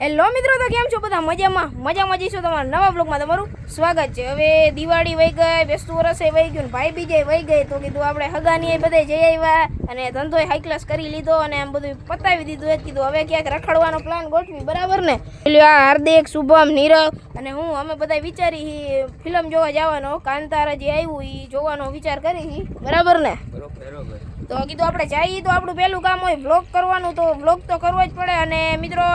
Hello મિત્રો, તો કેમ છો બધા? મજામાં જઈશું. તમારા નવા બ્લોગમાં તમારું સ્વાગત છે. હવે દિવાળી વહી ગઈ, બેસતું વરસ વહી ગયું, ભાઈ બીજે વહી ગઈ, તો કીધું આપણે હગાની બધે જઈ આવ્યા અને ધંધો હાઈ ક્લાસ કરી લીધો અને આમ બધું પતાવી દીધું. એ કીધું હવે ક્યાંક રખડવાનો પ્લાન ગોઠવી, બરાબર ને? આ હાર્દિક, શુભમ, નીરવ અને હું અમે બધા વિચારી ફિલ્મ જોવા જવાનો. કાંતારા જે આવ્યું એ જોવાનો વિચાર કરી, બરાબર ને? તો કીધું આપણે જઈએ તો આપણું પહેલું કામ હોય વ્લોગ કરવાનું, તો વ્લોગ તો કરવો જ પડે. અને મિત્રો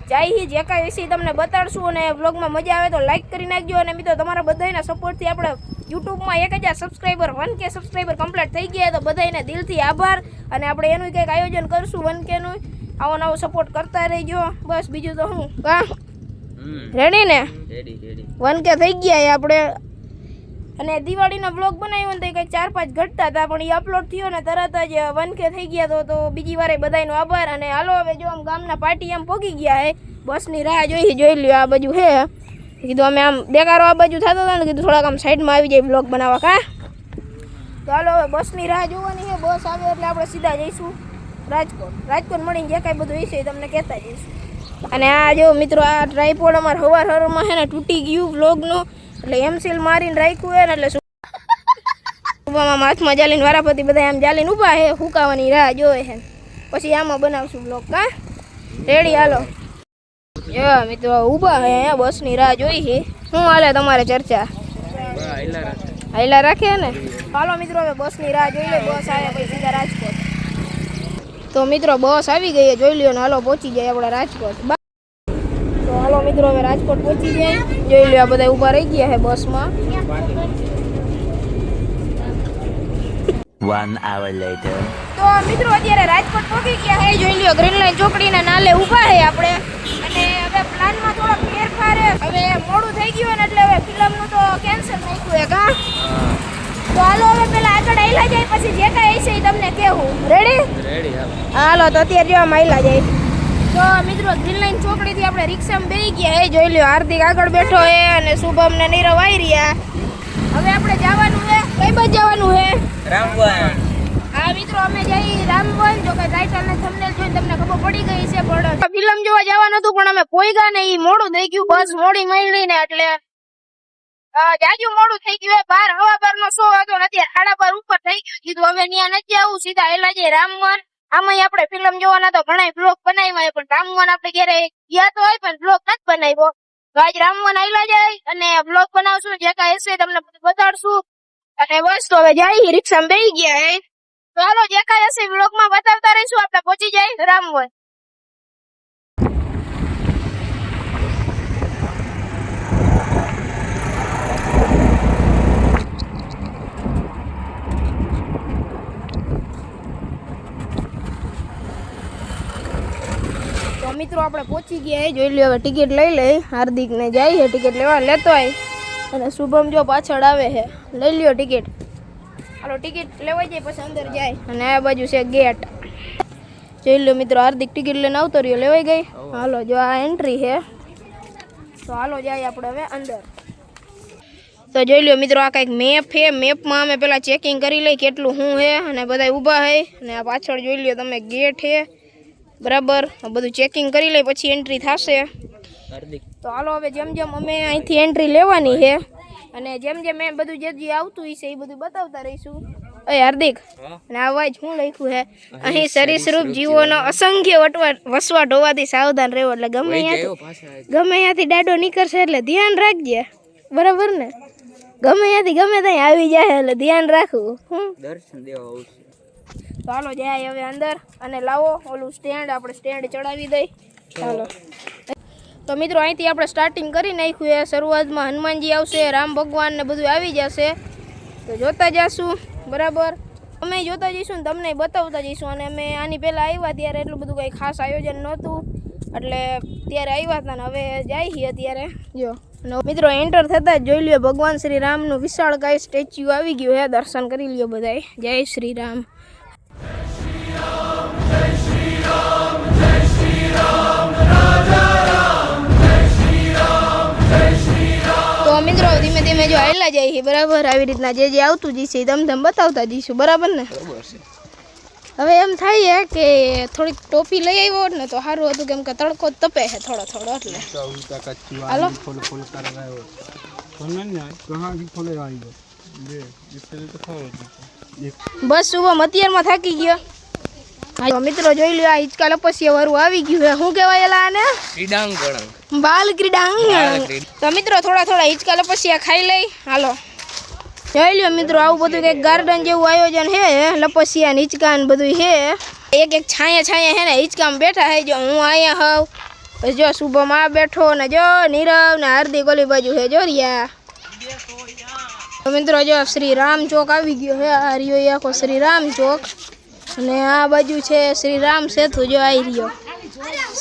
જઈ જે કાંઈ વિશે તમને બતાડશું અને વ્લોગમાં મજા આવે તો લાઈક કરી નાખજો. અને મિત્રો તમારા બધાના સપોર્ટથી આપણે યુટ્યુબમાં 1000 સબસ્ક્રાઈબર 1K સબસ્ક્રાઈબર કમ્પ્લીટ થઈ ગયા, તો બધાને દિલથી આભાર. અને આપણે એનું કંઈક આયોજન કરશું 1Kનું. આવો નવો સપોર્ટ કરતા રહીજો. બસ બીજું તો હું રેડી ને? 1K થઈ ગયા આપણે. અને દિવાળીનો બ્લોગ બનાવ્યો ને તો કંઈક 4-5 ઘટતા હતા, પણ એ અપલોડ થયો ને તરત જ 1K થઈ ગયા. તો બીજી વારે બધાનો આભાર. અને હાલો હવે જો આમ ગામના પાર્ટી આમ પોગી ગયા હે, બસની રાહ જોઈ લ્યો. આ બાજુ હે કીધું અમે આમ દેખાડો આ બાજુ થતો હતો ને, કીધું થોડાક આમ સાઈડમાં આવી જાય બ્લોગ બનાવવા. તો હાલો હવે બસની રાહ જોવાની છે. બસ આવે એટલે આપણે સીધા જઈશું રાજકોટ મળીને જે કાંઈ બધું હશે તમને કહેતા જઈશું. અને આ જો મિત્રો, આ ટ્રાયપોડ અમારે હવારમાં છે ને તૂટી ગયું બ્લોગનું, એટલે એમસીલ મારીને રાખ્યું હે ને, એટલે સુબામાં હાથમાં જાલીને વારાપતિ બધા આમ જાલીને ઊભા હે, હુકાવાની રાહ જોવે છે. પછી આમાં બનાવશું બ્લોગ. રેડી? હાલો મિત્રો ઊભા હે, બસની રાહ જોઈ છે. શું હાલે તમારે ચર્ચા? હાઈલા રાખે ને? હાલો મિત્રો હવે બસની રાહ જોઈ લે. બસ આવે પછી સીધા રાજકોટ. તો મિત્રો બસ આવી ગઈ, જોઈ લ્યો ને. હાલો પહોંચી જાય આપણે રાજકોટ. તો હાલો મિત્રો હવે રાજકોટ પહોંચી જાય. જોઈ લો આ બધા ઊભા રહી ગયા છે બસમાં. 1 hour later. તો મિત્રો અત્યારે રાજકોટ પહોંચી ગયા છે. જોઈ લ્યો ગ્રીન લાઈન ચોકડીના નાલે ઊભા છે આપણે. અને હવે પ્લાનમાં થોડોક ફેરફાર છે. હવે મોડું થઈ ગયું ને એટલે હવે ફિલ્મનું તો કેન્સલ થઈ ગયું છે. તો હાલો હવે પેલા આગળ આયલા જાય, પછી જે કાંઈ હશે એ તમને કહેવું. રેડી? હાલો તો અત્યારે જો આમ આયલા જાય. તો મિત્રો ગ્રીન લાઈન ચોકડીથી આપણે રિક્ષામાં બેસી ગયા હે. જોઈ લ્યો હાર્દિક આગળ બેઠો હે અને શુભમ ને નીરવ આવી રહ્યા. હવે આપણે જવાનું છે, કઈ બાજુ જવાનું છે? રામવન. હા મિત્રો અમે જઈ રામવન. જો કે ટાઇટલ ને થંબનેલ જોઈને તમને ખબર પડી ગઈ છે, પણ ફિલ્મ જોવા જવાનું હતું પણ અમે પોઈગા ને ઈ મોડું થઈ ગયું. બસ મોડી મળી ને એટલે જાજુ મોડું થઈ ગયું. 12:15 નો શો હતો ને અત્યારે 12:30 ઉપર થઈ ગયું. કીધું હવે ત્યાં નથી આવું, સીધા એલા જઈએ રામવન. આમાં આપણે ફિલ્મ જોવાના તો ઘણા બ્લોગ બનાવ્યા, પણ રામવન આપણે ઘરે ગયા તો હોય પણ બ્લોગ નથી બનાવ્યો. તો આજ રામવન આયલા જાય અને બ્લોગ બનાવશું, જે કાંઈ હશે તમને બતાડશું. અને બસ તો હવે જાય રિક્ષામાં બેસી ગયા હે. તો હાલો જે કાંઈ હશે બ્લોગમાં બતાવતા રહીશું. આપણે પહોંચી જાય રામવન. મિત્રો આપણે પહોંચી ગયા. જોઈ લ્યો હવે ટિકિટ લઈ લઈ. હાર્દિક ને જાય છે ટિકિટ લેવા, લેતો આય. અને શુભમ જો પાછળ આવે છે. લઈ લ્યો ટિકિટ. હાલો ટિકિટ લેવાઈ જાય પછી અંદર જાય. અને આ બાજુ છે ગેટ. જોઈ લ્યો મિત્રો હાર્દિક ટિકિટ લઈને આવતો રહ્યો, લેવાઈ ગઈ. હાલો જો આ એન્ટ્રી છે. તો હાલો જાય આપણે હવે અંદર. તો જોઈ લ્યો મિત્રો આ કંઈક મેપ છે. મેપમાં અમે પેલા ચેકિંગ કરી લઈ કેટલું શું છે. અને બધા ઊભા છે. અને આ પાછળ જોઈ લ્યો તમે ગેટ છે, બરાબર. બધું ચેકિંગ કરી લે પછી એન્ટ્રી થશે. તો હાલો હવે જેમ જેમ અમે અહીંથી એન્ટ્રી લેવાની છે અને જેમ જેમ મેં બધું જે આવતું હશે એ બધું બતાવતા રહીશું. અરે હાર્દિક, અને આ વાજ શું લખ્યું છે અહીં? સરીસૃપ જીવોનો અસંખ્ય વસવાટ હોવાથી સાવધાન રહેવો. એટલે ગમે ત્યાંથી દાડો નીકળશે એટલે ધ્યાન રાખજે, બરાબર ને? ગમે ત્યાંથી ગમે ત્યાં આવી જાય એટલે ધ્યાન રાખવું. દર્શન દેવા. તો હાલો જાય હવે અંદર. અને લાવો ઓલું સ્ટેન્ડ, આપણે સ્ટેન્ડ ચડાવી દઈ. ચાલો તો મિત્રો અહીંથી આપણે સ્ટાર્ટિંગ કરી નાખ્યું. શરૂઆતમાં હનુમાનજી આવશે, રામ ભગવાન ને બધું આવી જશે. તો જોતા જશું, બરાબર. અમે જોતા જઈશું ને તમને બતાવતા જઈશું. અને અમે આની પહેલાં આવ્યા ત્યારે એટલું બધું કંઈ ખાસ આયોજન નહોતું, એટલે ત્યારે આવ્યા હતા ને હવે જાય છીએ અત્યારે. જો મિત્રો એન્ટર થતા જ જોઈ લ્યો ભગવાન શ્રી રામનું વિશાળકાય સ્ટેચ્યુ આવી ગયું છે. દર્શન કરી લ્યો બધાય. જય શ્રી રામ. તો મિત્રો ધીમે ધીમે જો આયલા જાય છે, બરાબર. આવી રીતના જે આવતું જઈશે તમે બતાવતા જઈશું, બરાબર ને? હવે એમ થાય કે થોડીક ટોપી લઈ આવ્યો હોત ને તો સારું હતું, કેમ કે તડકો તપે છે થોડો થોડો એટલે. હાલો બસ સુબહ અત્યારમાં થાકી ગયો. હા મિત્રો જોઈ લ્યો, આ હિંચકા લપસિયા વાળું આવી ગયું છે. શું કહેવાય એલા આને? ક્રીડાંગણ. બાલ ક્રીડાંગણ. તો મિત્રો થોડા થોડા હિંચકા લપસિયા ખાઈ લઈ. હાલો જોઈ લ્યો મિત્રો, આવું બધું કંઈક ગાર્ડન જેવું આયોજન છે. લપસિયા ને હિંચકા ને બધું છે. એક એક છાયા હે ને હિંચકામાં બેઠા છે. જો હું અહીંયા હોઉં, પછી જો શુભમાં બેઠો ને જો નીરવ ને હાર્દિક ઓલી બાજુ છે જો રિયા. તો મિત્રો જો શ્રી રામ ચોક આવી ગયો છે. આ રહ્યો એ આખો શ્રી રામ ચોક, અને આ બાજુ છે શ્રી રામ સેતુ. જો આવી રહ્યો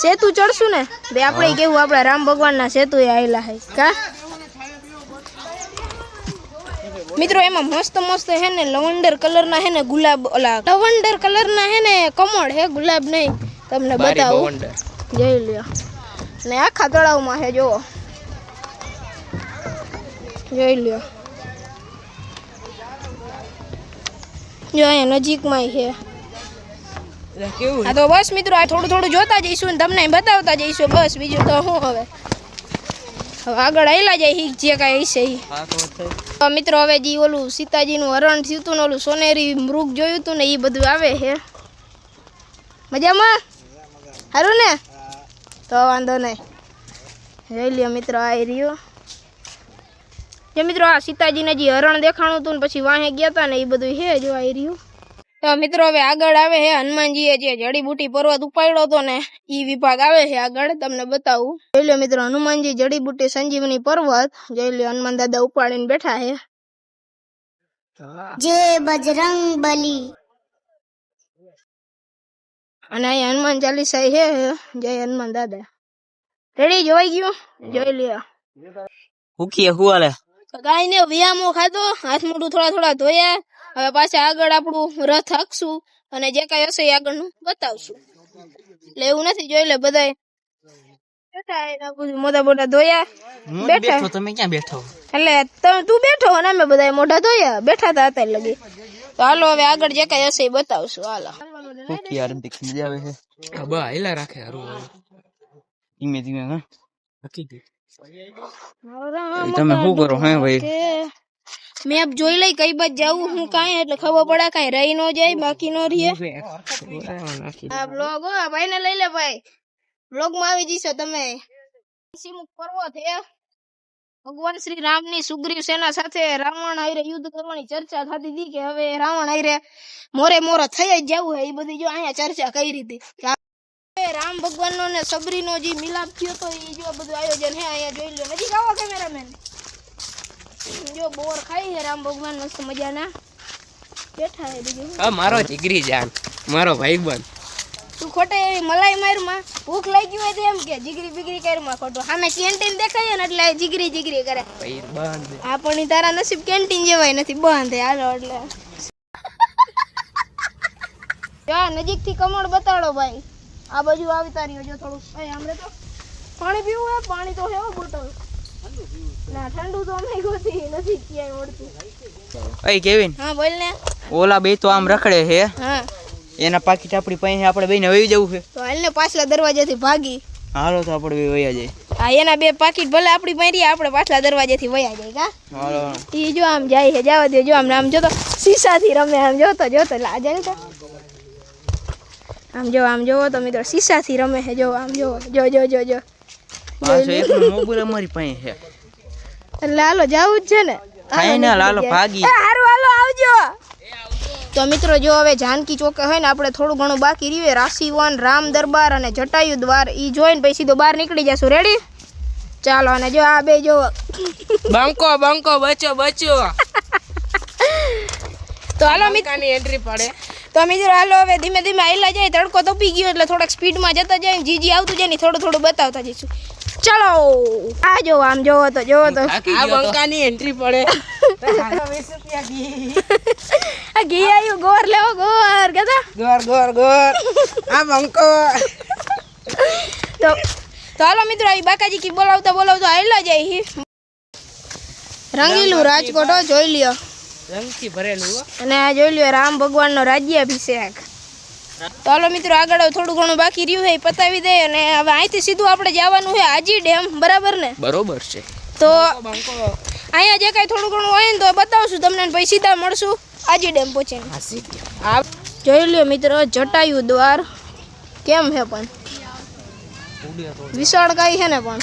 સેતુ ચડશું ને બે આપણે કેવું આપણા રામ ભગવાનના સેતુ એ આવેલા છે કા મિત્રો. એમાં મસ્ત મસ્ત હે ને લવંડર કલરના હે ને ગુલાબ, ઓલા લવંડર કલરના હે ને કમળ હે, ગુલાબ નહીં. તમને બતાવું, જોઈ લ્યો. ને આખા તળાવમાં હે, જોવો જોઈ લ્યો. જો અહીંયા નજીકમાં છે. હા તો બસ મિત્રો, આ થોડું થોડું જોતા જઈશું ને તમને બતાવતા જઈશું. બસ બીજું તો શું હવે આગળ આવેલા જાય જે કાંઈ હશે. મિત્રો હવે જે ઓલું સીતાજીનું હરણ થયું હતું ને ઓલું સોનેરી મૃગ જોયું હતું ને એ બધું આવે છે. મજામાં સારું ને? તો વાંધો નહીં. જોઈ લ્યો મિત્રો, આ રહ્યો. જે મિત્રો આ સીતાજીને જે હરણ દેખાણું હતું ને પછી વાહે ગયા હતા ને એ બધું છે. જો આ રહ્યું. તો મિત્રો હવે આગળ આવે છે હનુમાનજીએ જે જડીબુટી પર્વત ઉપાડ્યો હતો ને એ વિભાગ આવે છે આગળ. તમને બતાવું. જોઈ લો મિત્રો, હનુમાનજી જડીબુટી સંજીવની પર્વત. જોઈ લો હનુમાન દાદા ઉપાડીને બેઠા છે. જય બજરંગ બલી. અને અહીંયા હનુમાન ચાલીસા છે. જય હનુમાન દાદા. રેડી જોવાઈ ગયું? જોઈ લ્યો. હુકીએ હુવાલે. ગાય ને વ્યાયામો ખાધો, હાથ મોઢું થોડા થોડા ધોયા. હવે પાછા આગળ આપણું રથ હાંકશું અને જે કાંઈ હશે એ આગળનું બતાવશું. એટલે એવું નથી, જોઈ લે બધા મોઢા મોઢા ધોયા બેઠા. તમે ક્યાં બેઠો? એટલે તું બેઠો અને અમે બધા મોઢા ધોયા બેઠા હતા અત્યારે લગી. તો હાલો હવે આગળ જે કાંઈ હશે એ બતાવશું. હાલો હુકી યાર દેખ મજા આવે છે. હા બા હેલા રાખે હારું ધીમે ધીમે. હા હકી દે. તમે શું કરો હે ભાઈ? મેપ જોઈ લઈ કઈ બાજુ જાવું હું કાંઈ, એટલે ખબર પડે કાંઈ રહી ન જાય બાકી ન રહીએ. આ બ્લોગ આ ભાઈ ને લઈ લે ભાઈ, બ્લોગ માં આવી જશો તમે. સિમુખ પર્વત હે. ભગવાન શ્રી રામ ની સુગ્રીવ સેના સાથે રાવણ આયરે યુદ્ધ કરવાની ચર્ચા થતી હતી કે હવે રાવણ આયરે મોરે મોરો થઈ જ જવું હે. એ બધી જો અહીંયા ચર્ચા કરી હતી. રામ ભગવાન નો ને સબરી નો જે મિલાપ થયો તો એ જો બધું આયોજન હે. અહીંયા જોઈ લો, નજીક આવો કેમેરામેન. જો બોર ખાઈ છે રામ ભગવાન મસ્ત મજાના બેઠા છે. બીજું આ મારો જીગરી જાન, મારો ભાઈબંધ. તું ખોટે એવી મલાઈ મારમાં ભૂખ લાગી હોય તો એમ કે જીગરી બીગરી કરમાં ખોટું. સામે કેન્ટીન દેખાય ને એટલે જીગરી જીગરી કરે. આ પણ તારા નસીબ કેન્ટીન જેવાય નથી, બંધ. હાલો એટલે જો નજીક થી કમળ બતાડો ભાઈ. આ બાજુ આવતા રહ્યો. જો થોડું આમરે તો પાણી પીવું હે. પાણી તો હે બોટલ ના, ઠંડુ તો અમે ગોતી નથી ક્યાંય મળતું. ઓય કેવિન. હા બોલ ને. ઓલા બે તો આમ રખડે છે. હા એના પાકીટ આપણી પાસે આપણે બેને વહી જવું છે. તો હાલ ને પાછલા દરવાજાથી ભાગી. હાલો તો આપણે બે વયા જાય. હા એના બે પાકીટ ભલે આપણી પાસે રહ્યા, આપણે પાછલા દરવાજાથી વયા જાય કા. હાલો ઈ જો આમ જાય છે, જવા દે. જો આમ આમ જોતો શીશાથી રમે. આમ જોતો જોતો લાજે તો આમ જો આમ જોવો તો મિત્રો શીશાથી રમે છે. જો આમ જો જો જો જો જો મોબાઈલ અમારી પાસે છે. એટલે હાલો જાવું જ છે ને. ફાઈનલ હાલો ભાગી. હારું હાલો આવજો. તો મિત્રો જો હવે જાનકી ચોકે હોય ને આપણે થોડું ઘણું બાકી રહ્યું. રાશિવન, રામ દરબાર અને જટાયુ દ્વાર ઈ જોઈને પછી સીધો બહાર નીકળી જશું. રેડી? ચાલો. અને જો આ બે જો બંકો બંકો બચો બચો. તો હાલો મિત્રની એન્ટ્રી પડે. તો મિત્રો હાલો હવે ધીમે ધીમે આયલા જાય. તડકો તપી ગયો એટલે થોડાક સ્પીડમાં જતા જાય. જીજી આવતું જાય ને થોડું થોડું બતાવતા જઈશું. ચલો આ જો આમ જોવો તો આ બંકાની એન્ટ્રી પડે. 20 રૂપિયા ઘી. આ ઘી આવ્યું. ગોર લેવો ગોર કેતા ગોર ગોર ગોર. આ બંકો. તો હાલો મિત્રો આ બાકાજી કી બોલાવતા બોલાવતા આયલા જાય. રંગીલું રાજકોટ જોઈ લ્યો. રંગથી ભરેલું. અને આ જોઈ લ્યો રામ ભગવાન નો રાજ્યાભિષેક. તો હાલો મિત્રો આગળ થોડું ઘણું બાકી રહ્યું છે એ પતાવી દે અને હવે અહીંથી સીધું આપણે જવાનું છે આજી ડેમ બરાબર ને બરોબર છે. તો અહીંયા જે કાંઈ થોડું ઘણું હોય ને તો બતાવશું તમને ને પછી સીધા મળશું આજી ડેમ પહોંચીને. જોઈ લ્યો મિત્રો જટાયુ દ્વાર કેમ છે પણ વિશાળ કાંઈ છે ને પણ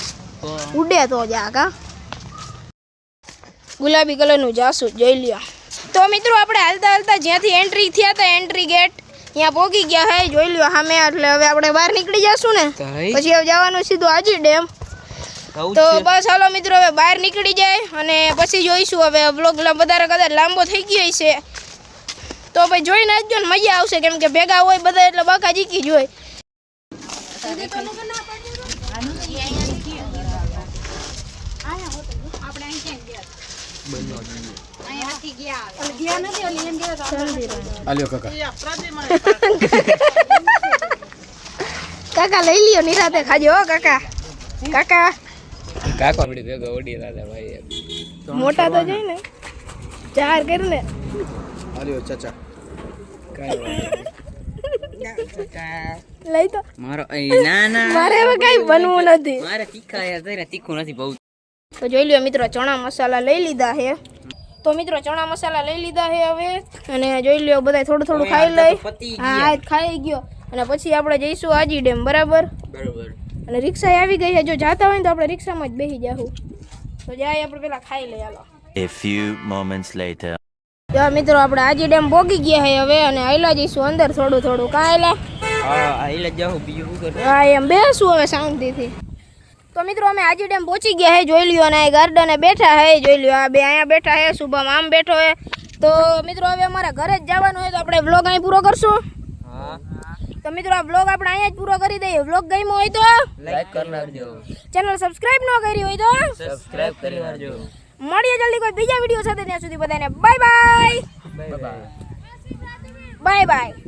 ઉડે તો જા કા ગુલાબી કલરનું જાસૂદ જોઈ લ્યો. તો મિત્રો આપણે હાલતા હાલતા જ્યાંથી એન્ટ્રી થયા હતા એન્ટ્રી ગેટ ત્યાં પહોંચી ગયા હે જોઈ લ્યો સામે. એટલે હવે આપણે બહાર નીકળી જશું ને પછી હવે જવાનું સીધું આજી ડેમ. તો બસ હાલો મિત્રો હવે બહાર નીકળી જાય અને પછી જોઈશું. હવે બ્લોગ વધારે કદાચ લાંબો થઈ ગયો છે તો ભાઈ જોઈને આવજો ને મજા આવશે કેમ કે ભેગા હોય બધા એટલે બાકા જીકી જ હોય. કાકા લઈ લ્યો નિરાતે ખાજો હો કાકા. કાકા આપડી ભેગો ઓડી લાલે ભાઈ મોટા તો જોઈ ને ચાર કર ને ચાચા લઈ તો મારો ના ના મારે હવે કઈ બનવું નથી. મારે તીખા યાર જઈને તીખું નથી બહુ. તો જોઈ લ્યો મિત્રો ચણા મસાલા લઈ લીધા છે. તો મિત્રો ચણા મસાલા લઈ લીધા છે હવે અને જોઈ લ્યો બધા થોડું થોડું ખાઈ લઈ. હા ખાઈ ગયો અને પછી આપણે જઈશું આજી ડેમ બરાબર. અને રિક્ષા આવી ગઈ છે જો જાતા હોય ને તો આપણે રિક્ષામાં જ બેસી જાશું. તો જાય આપણે પેલા ખાઈ લઈ હાલો. A few moments later. જો મિત્રો આપણે આજી ડેમ પોગી ગયા છે હવે અને આયલા જઈશું અંદર થોડું થોડું કાયલા. હા આઈલા જાવ બીજું શું કર. હા એમ બેસું હવે શાંતિથી. તો મિત્રો અમે આજી ડેમ પહોંચી ગયા છે જોઈ લ્યો અને આ ગાર્ડને બેઠા છે જોઈ લ્યો. આ બે અહીંયા બેઠા છે શુભમ આમ બેઠો છે. તો મિત્રો હવે અમારા ઘરે જ જવાનું હોય તો આપણે વ્લોગ અહીં પૂરો કરશું. હા તો મિત્રો આ વ્લોગ આપણે અહીંયા જ પૂરો કરી દઈએ. વ્લોગ ગમ્યો હોય તો લાઈક કરી નાખજો. ચેનલ સબસ્ક્રાઇબ ન કરી હોય તો સબસ્ક્રાઇબ કરી નાખજો. મળીએ જલ્દી કોઈ બીજા વિડીયો સાથે. ત્યાં સુધી બધાને bye bye. Bye bye. Bye bye.